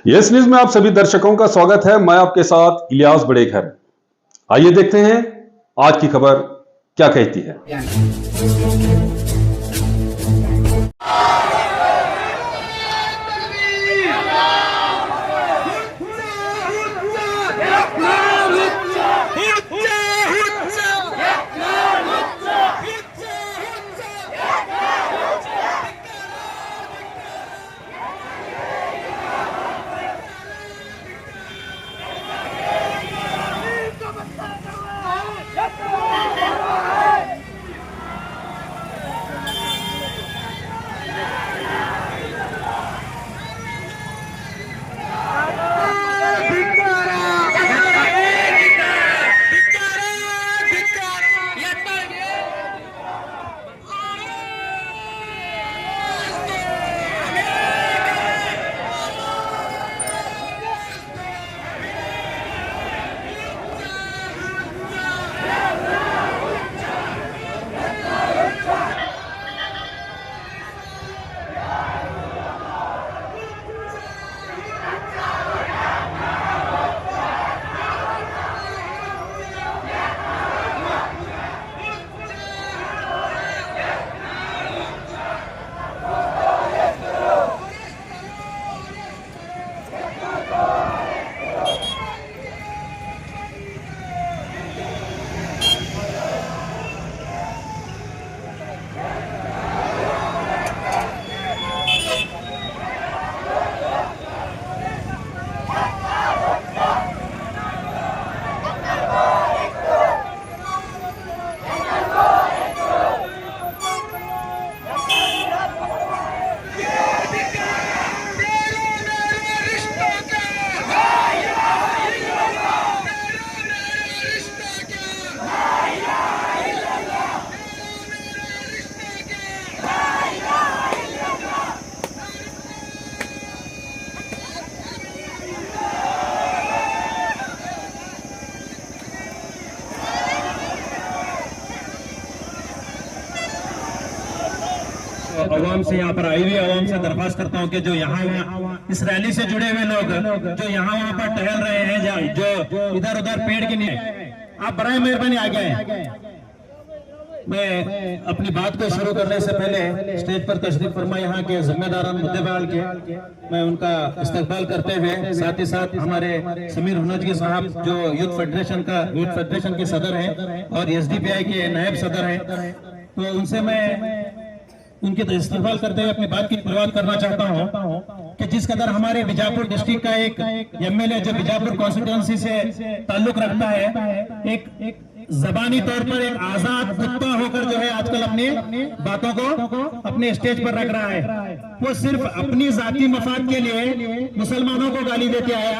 Yes news में आप सभी दर्शकों का स्वागत है। मैं आपके साथ इलियास बड़ेखर। आइए देखते हैं आज की खबर क्या कहती है। आवाम से यहाँ पर आई हुई आवाम से दरख्वास्त करता हूँ कि जो यहाँ इस रैली से जुड़े हुए लोग जो यहाँ वहाँ पर टहल रहे हैं, जो इधर उधर पेड़ के नीचे, आप बराए मेहरबानी आगे आए। मैं अपनी बात को शुरू करने से पहले स्टेज पर तशरीफ फरमा यहाँ के जिम्मेदारान मुद्देबाल के मैं उनका इस्तकबाल करते हुए साथ ही साथ हमारे समीर हुनजगी साहब जो यूथ फेडरेशन के सदर हैं और एसडीपीआई के नायब सदर हैं, तो उनसे मैं उनके इस्तेमाल करते हुए अपनी बात की शुरुआत करना चाहता हूं कि जिस कदर हमारे बीजापुर डिस्ट्रिक्ट का एक एमएलए जो बीजापुर कॉन्स्टिट्यूएंसी से ताल्लुक रखता है, एक जबानी तौर पर एक आजाद कुत्ता होकर जो है आजकल अपनी बातों को अपने स्टेज पर रख रहा है। वो सिर्फ अपनी जाती मफाद के लिए मुसलमानों को गाली देते आया,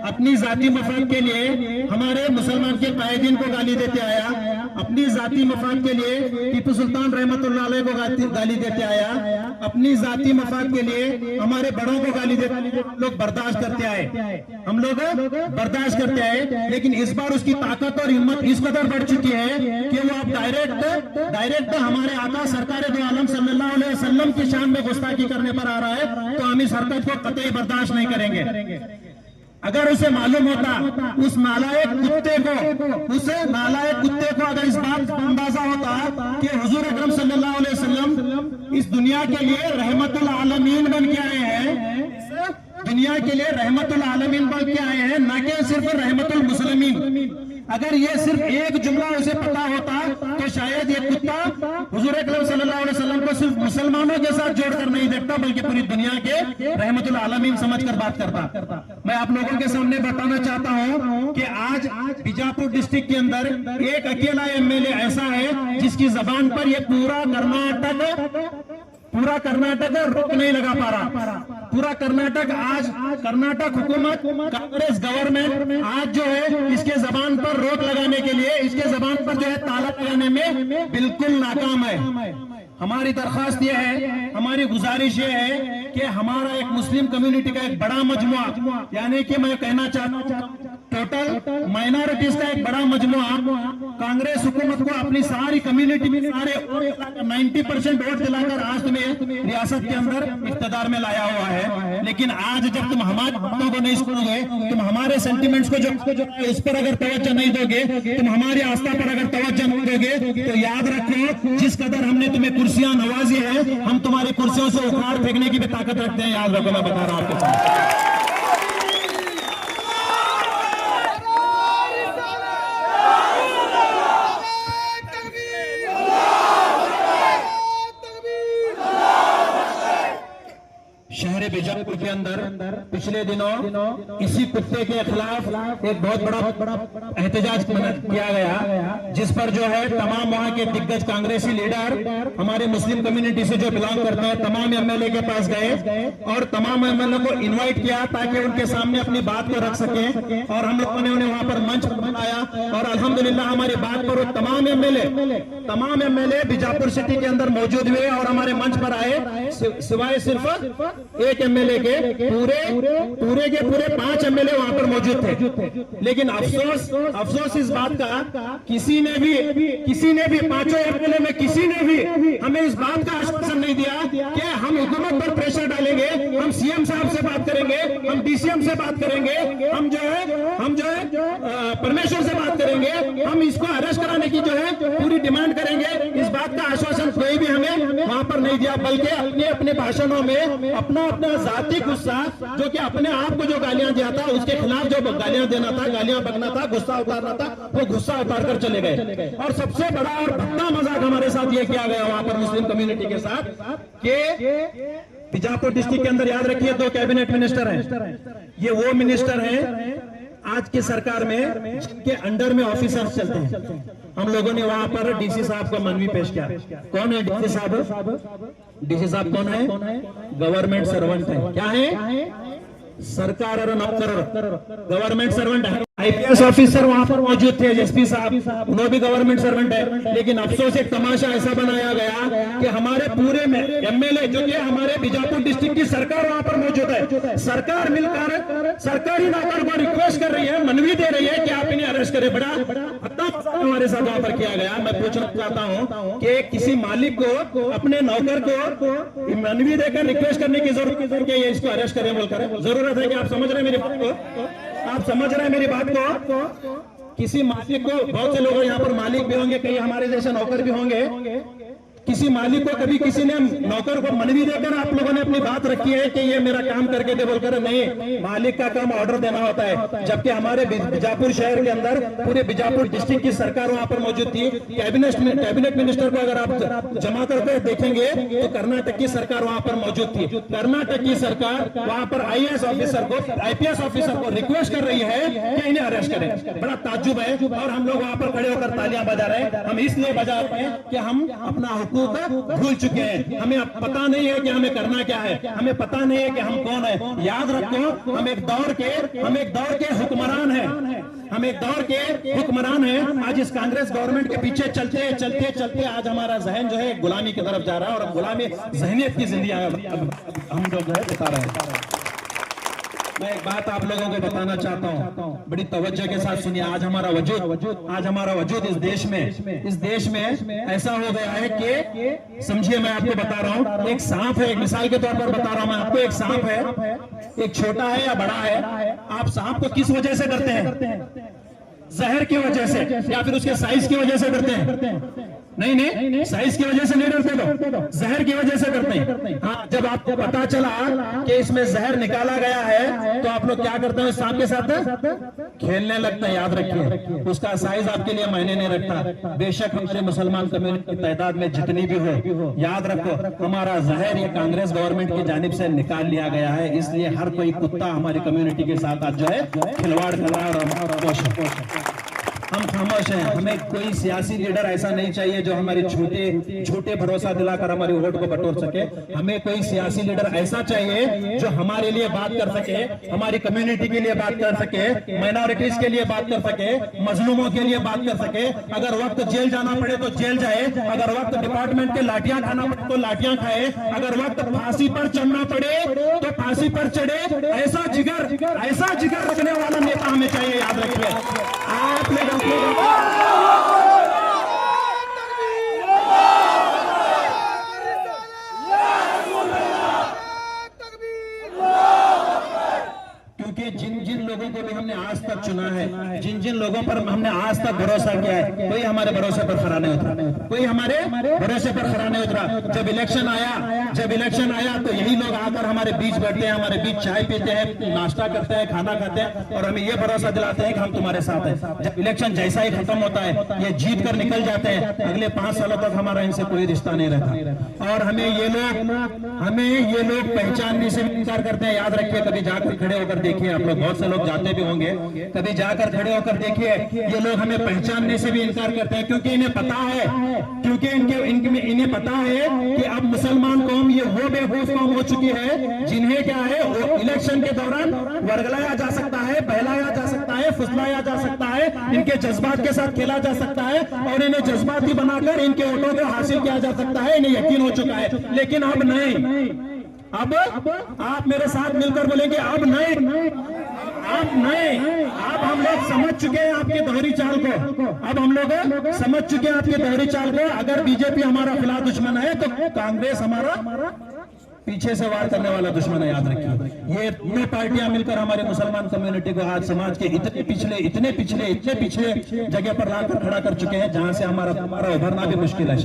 अपनी जाती मफाद के लिए हमारे मुसलमान के कायदीन को गाली देते आया, अपनी जाती मफाद के लिए टीपू सुल्तान रहमतुल्लाह अलैह को गाली देते आया, अपनी जाती मफाद के लिए हमारे बड़ों को गाली देते लोग बर्दाश्त करते आए, हम लोग बर्दाश्त करते आए। लेकिन इस बार उसकी ताकत और हिम्मत इस कदर बढ़ चुकी है कि वो अब डायरेक्ट हमारे आका सरकार दो आलम सल्लल्लाहु अलैहि वसल्लम की शान में गुस्ताखी करने पर आ रहा है। तो हम इस हरकत को कतई बर्दाश्त नहीं करेंगे। अगर उसे मालूम होता, उस नालायक कुत्ते को अगर इस बात का अंदाजा होता कि हुजूर अकरम सल्लल्लाहु अलैहि वसल्लम इस दुनिया के लिए रहमतुल आलमीन बन के आए हैं, दुनिया के लिए रहमतुल आलमीन बन के आए हैं, ना कि सिर्फ रहमतुल मुस्लिमीन। अगर ये सिर्फ एक जुमला उसे पता होता तो शायद ये कुत्ता हुजूर अकरम सल्लल्लाहु अलैहि वसल्लम को सिर्फ मुसलमानों के साथ जोड़कर नहीं देखता, बल्कि पूरी दुनिया के रहमतुल आलमीन समझकर बात करता। मैं आप लोगों के सामने बताना चाहता हूं कि आज बीजापुर डिस्ट्रिक्ट के अंदर एक अकेला एमएलए ऐसा है जिसकी जबान पर ये पूरा कर्नाटक रोक नहीं लगा पा रहा। पूरा कर्नाटक आज कर्नाटक हुकूमत कांग्रेस गवर्नमेंट आज जो है इसके जबान पर रोक लगाने के लिए, इसके जबान पर जो है ताला लगाने में बिल्कुल नाकाम है। हमारी दरखास्त यह है, हमारी गुजारिश यह है कि हमारा एक मुस्लिम कम्युनिटी का एक बड़ा मजमुआ, यानी कि मैं कहना चाहता हूं टोटल माइनॉरिटीज का एक बड़ा मजमुआ कांग्रेस हुकूमत को अपनी सारी कम्युनिटी में सारे 90% वोट दिलाकर आज तुम्हें रियासत के अंदर इख्तिदार में लाया हुआ है। लेकिन आज जब तुम हमारे बातों को नहीं सुनोगे, तुम हमारे सेंटिमेंट्स को जो इस पर अगर तवज्जो नहीं दोगे, तुम हमारी आस्था पर अगर तवज्जो नहीं दोगे, तो याद रखो जिस कदर हमने तुम्हें कुर्सियां नवाजी है, हम तुम्हारी कुर्सियों से उखाड़ फेंकने की भी ताकत रखते हैं। याद रखो, मैं बता रहा हूं आपके साथ। शहर बीजापुर के अंदर पिछले दिनों इसी कुत्ते के खिलाफ एक बहुत बड़ा एहतजाज किया गया, जिस पर जो है तमाम वहां के दिग्गज कांग्रेसी लीडर हमारे मुस्लिम कम्युनिटी से जो बिलोंग करते हैं तमाम एमएलए के पास गए और तमाम एमएलए को इनवाइट किया ताकि उनके सामने अपनी बात को रख सके। और हम लोगों ने उन्हें वहां पर मंच बनाया और अल्हम्दुलिल्लाह हमारी बात पर तमाम एमएलए बीजापुर सिटी के अंदर मौजूद हुए और हमारे मंच पर आए, सिवाय सिर्फ एक एमएलए के पूरे के पूरे 5 एमएलए वहां पर मौजूद थे। लेकिन अफसोस इस बात का किसी ने भी 5 एमएलए में किसी ने भी हमें इस बात का आश्वासन नहीं दिया कि हम हुकूमत पर प्रेशर डालेंगे, हम सीएम साहब से बात करेंगे, हम डीसीएम से बात करेंगे, हम जो है परमेश्वर से बात करेंगे, हम इसको अरेस्ट कराने की जो है पूरी डिमांड करेंगे। इस बात का आश्वासन कोई भी हमें वहां पर नहीं दिया, बल्कि अपने भाषणों में अपना जाति गुस्सा जो कि अपने आप को जो गालियां दिया था उसके खिलाफ जो गालियां देना था, गालियां बकना था, गुस्सा उतारना था, वो गुस्सा उतार कर चले गए। और सबसे बड़ा और भद्दा मजाक हमारे साथ ये किया गया वहां पर मुस्लिम कम्युनिटी के साथ कि बीजापुर डिस्ट्रिक्ट के अंदर याद रखिए 2 कैबिनेट मिनिस्टर हैं। ये वो मिनिस्टर हैं आज की सरकार में जिनके अंडर में ऑफिसर्स चलते हैं। हम लोगों ने वहां पर डीसी साहब को मनवी पेश किया। कौन है डीसी साहब? डीसी साहब कौन है? गवर्नमेंट सर्वेंट है। क्या है? सरकार और नौकर, गवर्नमेंट सर्वेंट है। आईपीएस ऑफिसर वहां पर मौजूद थे, एसपी साहब, उन्होंने भी गवर्नमेंट सर्वेंट है। लेकिन अफसोस एक तमाशा ऐसा बनाया गया कि हमारे पूरे में एमएलए जो कि हमारे बीजापुर डिस्ट्रिक्ट की सरकार वहां पर मौजूद है, सरकार मिलकर सरकारी नौकर को रिक्वेस्ट कर रही है, मनवी दे रही है कि आप इन्हें अरेस्ट करें। बड़ा हमारे साथ वहां पर किया गया। मैं पूछना चाहता हूं कि किसी मालिक को अपने नौकर को मनवी देकर रिक्वेस्ट करने की जरूरत है कि इसको अरेस्ट करें बोलकर? जरूरत है कि आप समझ रहे हैं मेरी बात को? आप समझ रहे हैं मेरी बात को? किसी मालिक को, बहुत से लोग यहाँ पर मालिक भी होंगे, कई हमारे जैसे नौकर भी होंगे, किसी मालिक को कभी किसी ने नौकर को मनवी देकर आप लोगों ने अपनी बात रखी है कि ये मेरा काम करके दे बोलकर? नहीं, मालिक का काम ऑर्डर देना होता है। जबकि हमारे बीजापुर शहर के अंदर पूरे बीजापुर डिस्ट्रिक्ट की सरकार वहां पर मौजूद थी। कैबिनेट मिनिस्टर को अगर आप जमा करके देखेंगे तो कर्नाटक की सरकार वहां पर मौजूद थी। कर्नाटक की सरकार वहां पर आईएएस ऑफिसर को, आईपीएस ऑफिसर को रिक्वेस्ट कर रही है कि इन्हें अरेस्ट करें। बड़ा ताज्जुब है। और हम लोग वहां पर खड़े होकर तालियां बजा रहे हैं। हम इसलिए बजा रहे हैं कि हम अपना भूल चुके हैं। हमें पता नहीं है कि हमें करना क्या है, हमें पता नहीं है कि हम कौन है। याद रखो, हम एक दौर के हुक्मरान हैं, हम एक दौर के हुक्मरान हैं। आज इस कांग्रेस गवर्नमेंट के पीछे चलते चलते चलते आज हमारा जहन जो है गुलामी की तरफ जा रहा है और गुलामी जहनियत की जिंदगी हम लोग जो है बिता रहे हैं। मैं एक बात आप लोगों को बताना चाहता हूं, बड़ी तवज्जो के साथ सुनिए। आज हमारा वजूद इस देश में ऐसा हो गया है कि समझिए, मैं आपको बता रहा हूं, एक सांप है, एक मिसाल के तौर पर बता रहा हूं मैं आपको। एक सांप है, एक छोटा है या बड़ा है, आप सांप को किस वजह से डरते हैं? जहर की वजह से या फिर उसके साइज की वजह से डरते हैं? नहीं, साइज की वजह से नहीं डरते लोग, जहर की वजह से डरते हैं। हाँ, जब आपको पता चला कि इसमें जहर निकाला गया है तो आप लोग क्या करते हैं? सांप के साथ खेलने लगते हैं। याद रखिए, उसका साइज आपके लिए मायने नहीं रखता। बेशक हमारे मुसलमान कम्युनिटी की तादाद में जितनी भी हो, याद रखो हमारा जहर ये कांग्रेस गवर्नमेंट की जानिब से निकाल लिया गया है। इसलिए हर कोई कुत्ता हमारी कम्युनिटी के साथ आज जो है खिलवाड़ कर रहा है। हम खामोश हैं। हमें कोई सियासी लीडर ऐसा नहीं चाहिए जो हमारे छोटे भरोसा दिलाकर हमारी वोट को बटोर सके। हमें कोई सियासी लीडर ऐसा चाहिए जो हमारे लिए बात कर सके, हमारी कम्युनिटी के लिए बात कर सके, माइनॉरिटीज के लिए बात कर सके, मजलूमों के लिए बात कर सके। अगर वक्त जेल जाना पड़े तो जेल जाए, अगर वक्त डिपार्टमेंट के लाठियां खाना पड़े तो लाठियां खाए, अगर वक्त फांसी पर चढ़ना पड़े तो फांसी पर चढ़े। ऐसा जिगर रखने वाला नेता हमें चाहिए। याद रखिए आप लोग तक चुना है, जिन जिन लोगों पर हमने आज तक भरोसा किया है, कोई हमारे भरोसे पर खरा नहीं उतरा, कोई हमारे भरोसे पर खरा नहीं उतरा। जब इलेक्शन आया तो यही लोग आकर हमारे बीच बैठते हैं, हमारे बीच चाय पीते हैं, नाश्ता करते हैं, खाना खाते हैं और हमें ये भरोसा दिलाते हैं कि हम तुम्हारे साथ हैं। जब इलेक्शन जैसा ही खत्म होता है, ये जीत कर निकल जाते हैं, अगले 5 सालों तक हमारा इनसे कोई रिश्ता नहीं रहता। और हमें ये लोग पहचानने से इनकार करते हैं। याद रखिए, कभी जाकर खड़े होकर देखिए, आप लोग बहुत से लोग जाते भी होंगे, कभी जाकर खड़े होकर देखिए, ये लोग हमें पहचानने से भी इनकार करते हैं, क्योंकि इन्हें पता है इन्हें पता है कि अब मुसलमान कौम ये वो बेवकूफ कौम हो चुकी है जिन्हें क्या है, वो इलेक्शन के दौरान वर्गलाया जा सकता है, बहलाया जा सकता है, फुसलाया जा सकता है, इनके जज्बात के साथ खेला जा सकता है और इन्हें जज्बाती बनाकर इनके वोटों को हासिल किया जा सकता है। इन्हें यकीन हो चुका है, लेकिन अब नहीं। अब आप मेरे साथ मिलकर बोलेंगे, अब नहीं। अब हम लोग समझ चुके हैं आपके दोहरी चाल को, अब हम लोग समझ चुके हैं आपके दोहरी चाल को। अगर बीजेपी हमारा फिलहाल दुश्मन है तो कांग्रेस हमारा पीछे से वार करने वाला दुश्मन है। याद रखिए, ये तीनों पार्टियां मिलकर हमारे मुसलमान कम्युनिटी को आज समाज के इतने पिछले जगह पर लाकर खड़ा कर चुके हैं, जहां से हमारा उभरना भी मुश्किल है।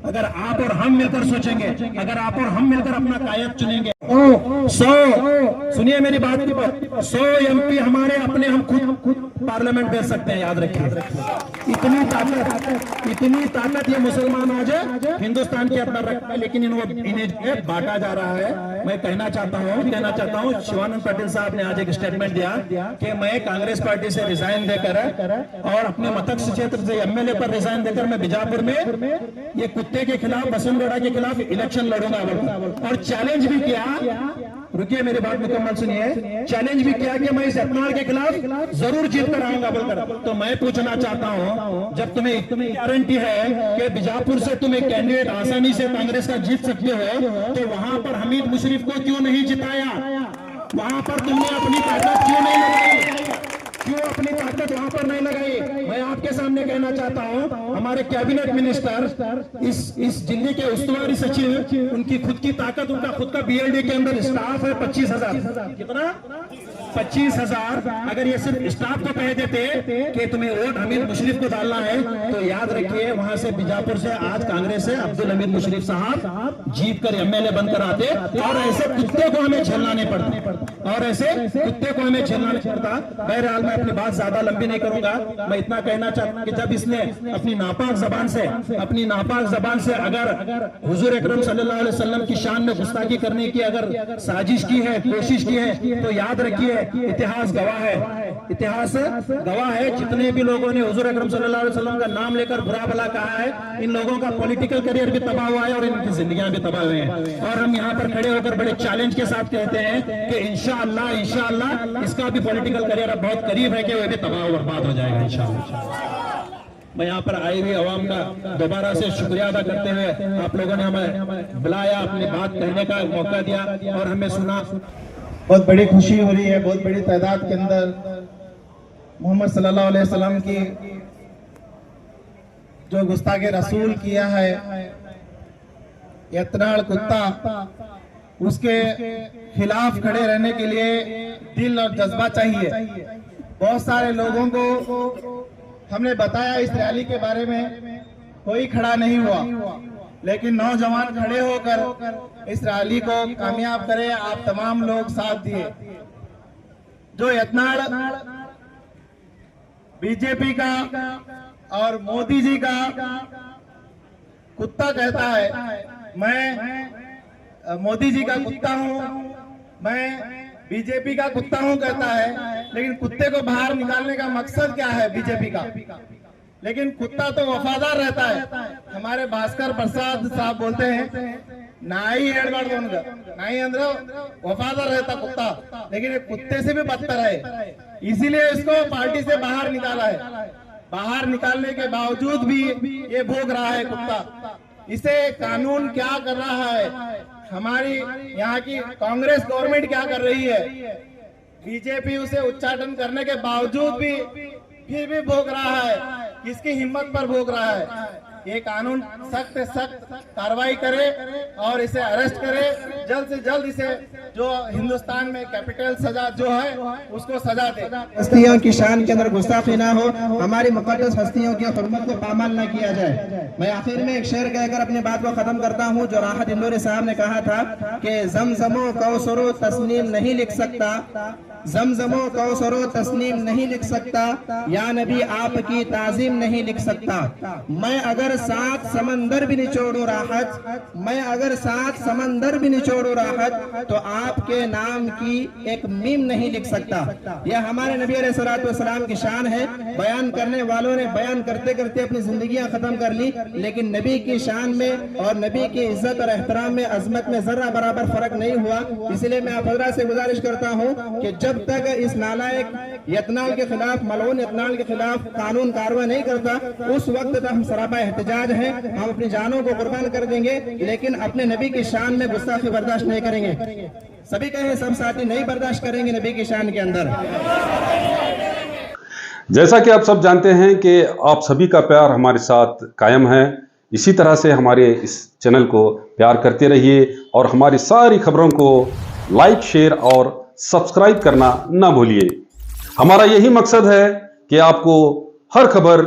अगर आप और हम मिलकर सोचेंगे, अगर आप और हम मिलकर अपना कायद चुनेंगे, 100 सुनिए मेरी बात की बात, 100 MP हमारे अपने हम खुद पार्लियामेंट भेज सकते हैं। याद रखिए, इतनी ताकत ये मुसलमान आज हिंदुस्तान के अंदर रखता है, लेकिन इन्हें बांटा जा रहा है। मैं कहना चाहता हूँ शिवानंद पाटिल साहब ने आज एक स्टेटमेंट दिया कि मैं कांग्रेस पार्टी से रिजाइन देकर और अपने मतदान क्षेत्र से MLA पर रिजाइन देकर मैं बीजापुर में ये कुत्ते के खिलाफ, बसंतगौड़ा के खिलाफ इलेक्शन लड़ूंगा और चैलेंज भी किया। रुकिए, मेरी बात मुकम्मल सुनिए। चैलेंज भी किया कि मैं इस यत्नाल के खिलाफ जरूर जीत कर आऊंगा बोलकर। तो मैं पूछना चाहता हूं, जब तुम्हें इतनी गारंटी है कि बीजापुर से तुम एक कैंडिडेट आसानी से कांग्रेस का जीत सकते हो, तो वहां पर हमीद मुशर्रफ को क्यों नहीं जिताया? वहां पर तुमने अपनी ताकत क्यों नहीं लगाई? क्यों अपनी ताकत वहां पर नहीं लगाई? मैं आपके सामने कहना चाहता हूं, हमारे कैबिनेट मिनिस्टर, इस जिले के उस्तुवारी सचिव, उनकी खुद की ताकत, उनका खुद का BLD के अंदर स्टाफ है 25,000। कितना? 25,000। अगर ये सिर्फ स्टाफ को कह देते कि तुम्हें वोट हमीद मुशर्रफ को डालना है, तो याद रखिए वहां से बीजापुर से आज कांग्रेस से अब्दुल हमीद मुशर्रफ साहब जीत कर MLA बनकर आते और ऐसे कुत्ते को हमें झेलना नहीं पड़ता, बहरहाल मैं अपनी बात ज्यादा लंबी नहीं करूंगा। मैं इतना कहना चाहता हूं कि जब इसने अपनी नापाक जबान से अगर हुजूर अकरम सल्लल्लाहु अलैहि वसल्लम की शान में गुस्ताखी करने की अगर साजिश की है, कोशिश की है, तो याद रखिए इतिहास गवाह है। जितने भी लोगों ने हुजूर अकरम सल्लल्लाहु अलैहि वसल्लम का नाम लेकर बुरा भला कहा है, इन लोगों का पॉलिटिकल करियर भी तबाह हुआ है और इनकी जिंदगियां भी तबाह हुई हैं। और हम यहाँ पर खड़े होकर बड़े चैलेंज के साथ कहते हैं कि इंशाअल्लाह इसका भी पॉलिटिकल करियर अब बहुत करीब है कि वह भी तबाह बर्बाद हो जाएगा इंशाअल्लाह। मैं यहाँ पर आई हुई आवाम का दोबारा से शुक्रिया अदा करते हुए, आप लोगों ने हमें बुलाया, अपनी बात कहने का मौका दिया और हमें सुना। बहुत बड़ी खुशी हो रही है, बहुत बड़ी तादाद के अंदर मोहम्मद सल्लल्लाहु अलैहि वसल्लम की जो गुस्ताखे रसूल किया है, यत्नाड़ कुत्ता, उसके खिलाफ खड़े रहने के लिए दिल और जज्बा चाहिए। बहुत सारे लोगों को हमने बताया इस रैली के बारे में, कोई खड़ा नहीं हुआ, लेकिन नौजवान खड़े होकर इस रैली को कामयाब करे। आप तमाम लोग साथ दिए। जो यत्नाड़ बीजेपी का और मोदी जी का कुत्ता कहता है, मैं मोदी जी का कुत्ता हूं, मैं बीजेपी का कुत्ता हूं कहता है, लेकिन कुत्ते को बाहर निकालने का मकसद क्या है बीजेपी का? लेकिन कुत्ता तो वफादार रहता है। हमारे भास्कर प्रसाद साहब बोलते हैं, नाई नाई अंदर वफादार रहता कुत्ता, लेकिन ये कुत्ते से भी बदतर है, इसीलिए इसको पार्टी से बाहर निकाला है। बाहर निकालने के बावजूद भी ये भोग रहा है कुत्ता। इसे कानून क्या कर रहा है, हमारी यहाँ की कांग्रेस गवर्नमेंट क्या कर रही है? बीजेपी उसे उच्चाटन करने के बावजूद भी फिर भी भोग रहा है। किसकी हिम्मत पर भोग रहा है? ये कानून सख्त से सख्त कार्रवाई करे और इसे अरेस्ट करे, जल्द से जल्द इसे जो हिंदुस्तान में कैपिटल सजा जो है उसको सजा दे। हस्तियों की शान के अंदर गुस्ताखी ना हो, हमारी मुकद्दस हस्तियों की हुर्मत को पामाल ना किया जाए। मैं आखिर में एक शेर कहकर अपनी बात को खत्म करता हूँ। जो राहत इंदौरी साहब ने कहा था कि जमजमो कौसरो तस्नीम नहीं लिख सकता, जमजमो कौसरो तस्नीम नहीं लिख सकता, या नबी आपकी ताजीम नहीं लिख सकता। मैं अगर 7 समंदर भी निचोड़ू राहत, मैं अगर 7 समंदर भी निचोड़ू राहत, तो आपके नाम की एक मीम नहीं लिख सकता। यह हमारे नबी अलैहिस्सलाम की शान है। बयान करने वालों ने बयान करते करते अपनी जिंदगियां खत्म कर ली, लेकिन नबी की शान में और नबी की इज्जत और एहतराम में, अजमत में जर्रा बराबर फर्क नहीं हुआ। इसलिए मैं आप हज़रात से गुजारिश करता हूं कि जब तक इस नालायक यतनाल के खिलाफ, मलऊन यतनाल के खिलाफ कानून कार्रवाई नहीं करता, उस वक्त तक हम सरापा एहतजाज हैं। हम अपनी जानों को कुर्बान कर देंगे, लेकिन अपने नबी की शान में गुस्ताखी बर्दाश्त नहीं करेंगे। सभी कहें, सब साथी नहीं बर्दाश्त करेंगे नबी की शान के अंदर। जैसा कि आप सब जानते हैं कि आप सभी का प्यार हमारे साथ कायम है। इसी तरह से हमारे इस चैनल को प्यार करते रहिए और हमारी सारी खबरों को लाइक, शेयर और सब्सक्राइब करना ना भूलिए। हमारा यही मकसद है कि आपको हर खबर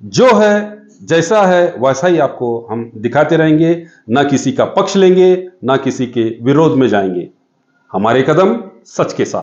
जो है, जैसा है वैसा ही आपको हम दिखाते रहेंगे। ना किसी का पक्ष लेंगे, ना किसी के विरोध में जाएंगे। हमारे कदम सच के साथ।